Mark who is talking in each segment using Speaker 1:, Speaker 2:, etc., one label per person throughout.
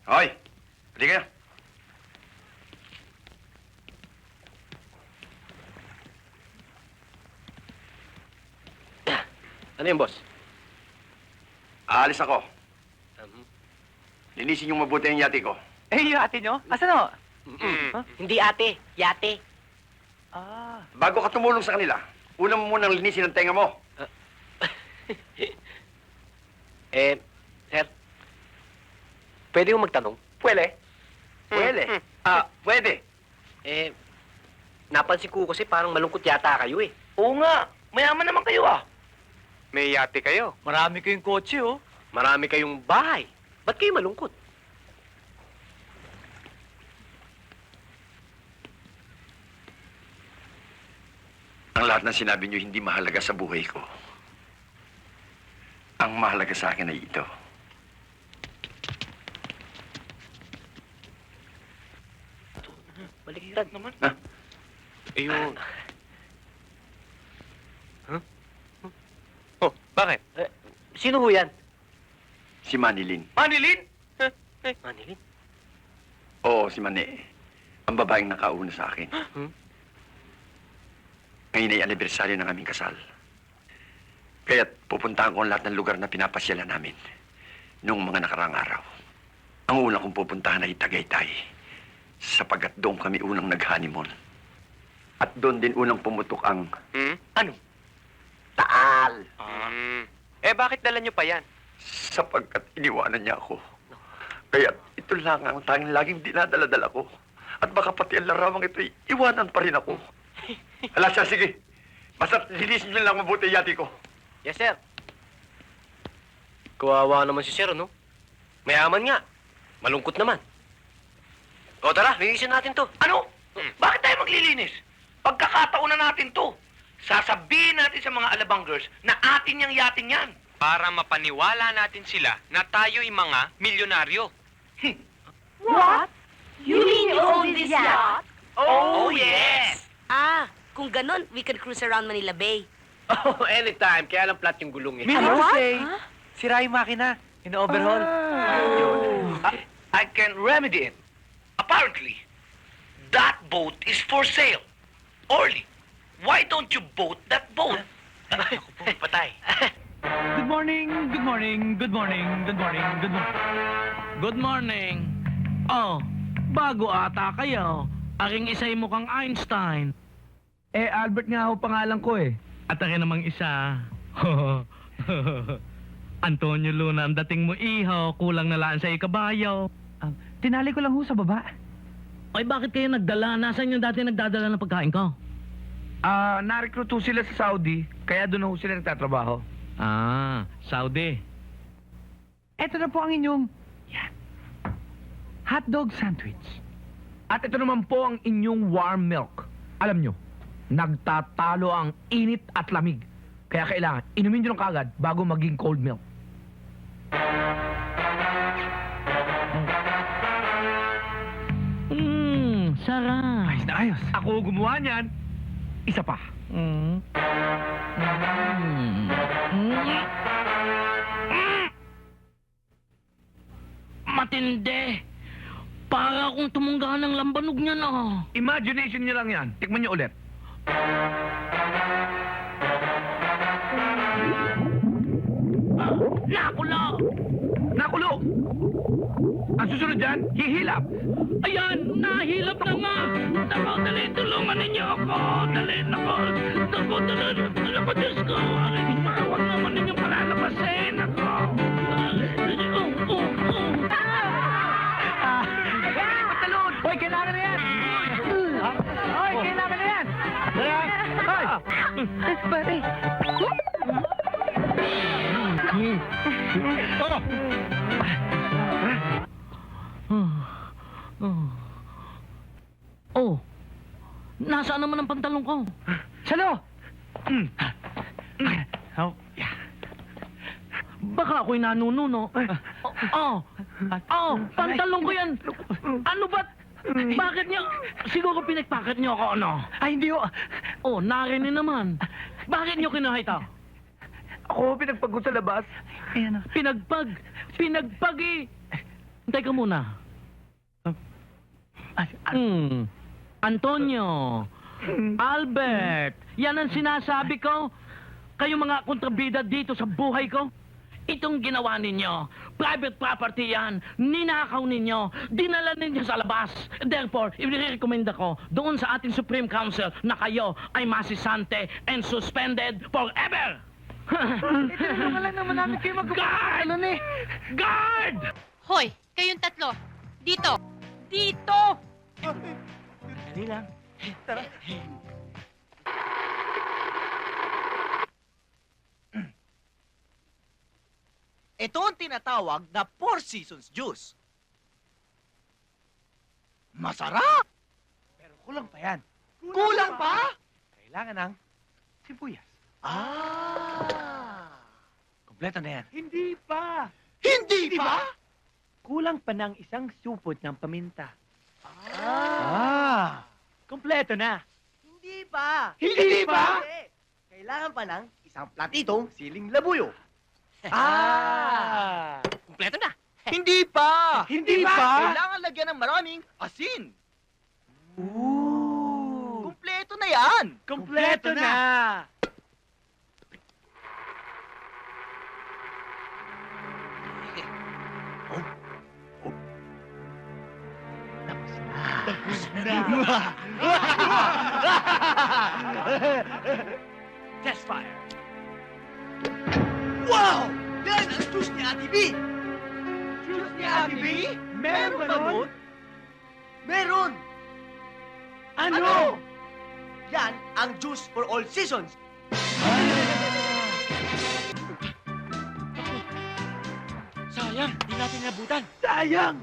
Speaker 1: Hoy! Hindi kayo.
Speaker 2: Ano yun, boss?
Speaker 1: Aalis ako. Linisin yung mabuti ang yati ko.
Speaker 3: Eh, yung ate nyo? Asan o?
Speaker 4: Hindi ate, yate.
Speaker 3: Ah.
Speaker 1: Bago ka tumulong sa kanila, una mo munang linisin ang tenga mo.
Speaker 2: Sir, pwede yung magtanong?
Speaker 1: Pwede. Pwede. Pwede.
Speaker 2: Napansin ko kasi parang malungkot yata kayo eh.
Speaker 3: Oo nga. Mayaman naman kayo ah.
Speaker 5: May yate kayo.
Speaker 3: Marami kayong kotse oh.
Speaker 2: Marami kayong bahay. Ba't kayo malungkot?
Speaker 1: Ang lahat ng sinabi niyo hindi mahalaga sa buhay ko. Ang mahalaga sa akin ay ito.
Speaker 2: Baliktad naman.
Speaker 1: Ha?
Speaker 5: Ayun. Oh, bakit?
Speaker 2: Sino ho yan?
Speaker 1: Si Manilin.
Speaker 5: Manilin?
Speaker 2: Manilin?
Speaker 1: Oo, si Mane. Ang babaeng nakauna sa akin. Ngayon ay anibersaryo ng aming kasal. Kaya't pupuntahan ko ang lahat ng lugar na pinapasyalan namin noong mga nakarang araw. Ang una kong pupuntahan ay Tagaytay, sapagkat doon kami unang nag-honeymoon. At doon din unang pumutok ang
Speaker 5: Ano?
Speaker 1: Taal,
Speaker 5: Bakit dala nyo pa yan?
Speaker 1: sapagkat iniwanan niya ako. Kaya ito lang ang tanging laging dinadala-dala ko. At baka pati ang larawang ito'y iwanan pa rin ako. Hala siya, sige. Basta linisin niyo lang mabuti yati ko.
Speaker 2: Yes, sir. Kawawa naman si sir, no? Mayaman nga. Malungkot naman. O tara, linisin natin to.
Speaker 3: Ano? Bakit tayo maglilinis? Pagkakataon na natin to. Sasabihin natin sa mga alabanggers na atin yung yating yan.
Speaker 5: Para mapaniwala natin sila na tayo'y mga milyonaryo.
Speaker 6: What? You mean you own this yacht?
Speaker 3: Oh, yes!
Speaker 4: Ah, kung ganon, we can cruise around Manila Bay.
Speaker 2: Oh, anytime. Kaya lang flat yung gulong eh.
Speaker 3: Meaning
Speaker 6: Ano?
Speaker 3: to say,
Speaker 6: Huh?
Speaker 3: sira yung makina. In-overhaul. I can remedy it. Apparently, that boat is for sale. Orly, why don't you boat that boat? Ay, ako po, patay.
Speaker 7: Good morning, good morning, good morning, good morning, good morning. Good morning. Oh, bago ata kayo. Aking isa'y mukhang Einstein. Albert nga ho pangalan ko eh. At akin namang isa. Antonio Luna, ang dating mo iho, kulang na laan sa ikabayo. Tinali ko lang ho sa baba. Ay, bakit kayo nagdala? Nasaan yung dati nagdadala ng pagkain ko?
Speaker 8: Na-recruit ho sila sa Saudi, kaya doon ho sila nagtatrabaho.
Speaker 7: Saudi. Ito na po ang inyong hotdog sandwich.
Speaker 8: At ito naman po ang inyong warm milk. Alam nyo, nagtatalo ang init at lamig. Kaya kailangan, inumin nyo ng kagad bago maging cold milk.
Speaker 7: Sarap.
Speaker 8: Ayos na ayos. Ako gumawa niyan. Isa pa.
Speaker 7: Matindi. Para akong tumungga ng lambanog niya na.
Speaker 8: Imagination nyo lang yan. Tikman nyo ulit.
Speaker 7: Nakulo!
Speaker 8: Nakulo! Ang susunod dyan, hihilap.
Speaker 7: Ayan! Nahilap na nga! Nako, dali, tulungan ninyo ako! Dali, nako! Nako, dali, nako, Diyos ko! Aking mawag naman ninyo palalabasin! Nako!
Speaker 8: Patalon! Hoy, kailangan na yan! Hoy, kailangan na yan! Hoy!
Speaker 6: Pare.
Speaker 7: Oh! Nasaan naman ang pantalong ko?
Speaker 8: Salo!
Speaker 7: Baka ako'y nanununo. Pantalong ko yan. Ano ba? Bakit niyo? Siguro pinagpacket niyo ako, ano?
Speaker 8: Ay, hindi ho.
Speaker 7: Oh, narinig naman. Bakit niyo kinuha ito?
Speaker 8: Ako pinagpag ko sa labas.
Speaker 7: Pinagpag eh. Teka muna. Antonio, Albert, yan ang sinasabi ko. Kayo mga kontrabida dito sa buhay ko. Itong ginawa ninyo, private property yan, ninakaw ninyo, dinala ninyo sa labas. Therefore, i-recommend ako doon sa ating Supreme Council na kayo ay masisante and suspended forever.
Speaker 8: Tinulungan lang naman namin kayo
Speaker 7: Guard! Guard!
Speaker 6: Hoy, kayong tatlo. Dito. Dito!
Speaker 8: Dali lang. Tara.
Speaker 3: Ito ang tinatawag na Four Seasons Juice. Masarap!
Speaker 8: Pero kulang pa yan.
Speaker 3: Kulang pa?
Speaker 8: Kailangan ng sibuyas.
Speaker 9: Kompleto na yan.
Speaker 8: Hindi pa.
Speaker 3: Hindi ba?
Speaker 8: Kulang pa ng isang supot ng paminta. Kompleto na.
Speaker 3: Hindi ba?
Speaker 8: Hindi ba?
Speaker 3: Kailangan pa ng isang platitong siling labuyo.
Speaker 2: Kumpleto na.
Speaker 3: Hindi pa!
Speaker 8: Hindi pa?
Speaker 3: Kailangan lagyan ng maraming asin. Kumpleto na yan!
Speaker 8: Kompleto na.
Speaker 3: Test fire! Wow! Yan ang juice ni Ate B! Juice ni Ate B? Meron ba nun? Meron! Ano? Yan ang juice for all seasons.
Speaker 9: Sayang, di natin nabutan.
Speaker 8: Sayang!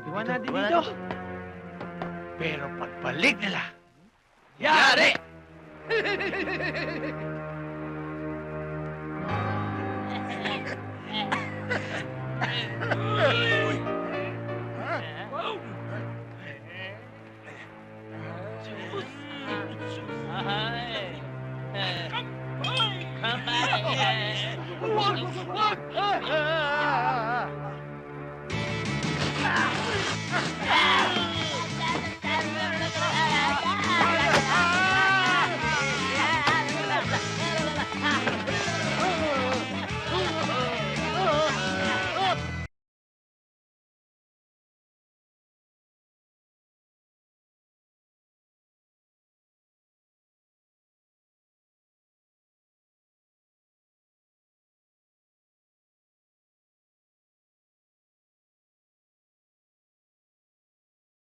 Speaker 8: Iwan natin dito. Pero pagbalik nila, yari!
Speaker 7: Come back!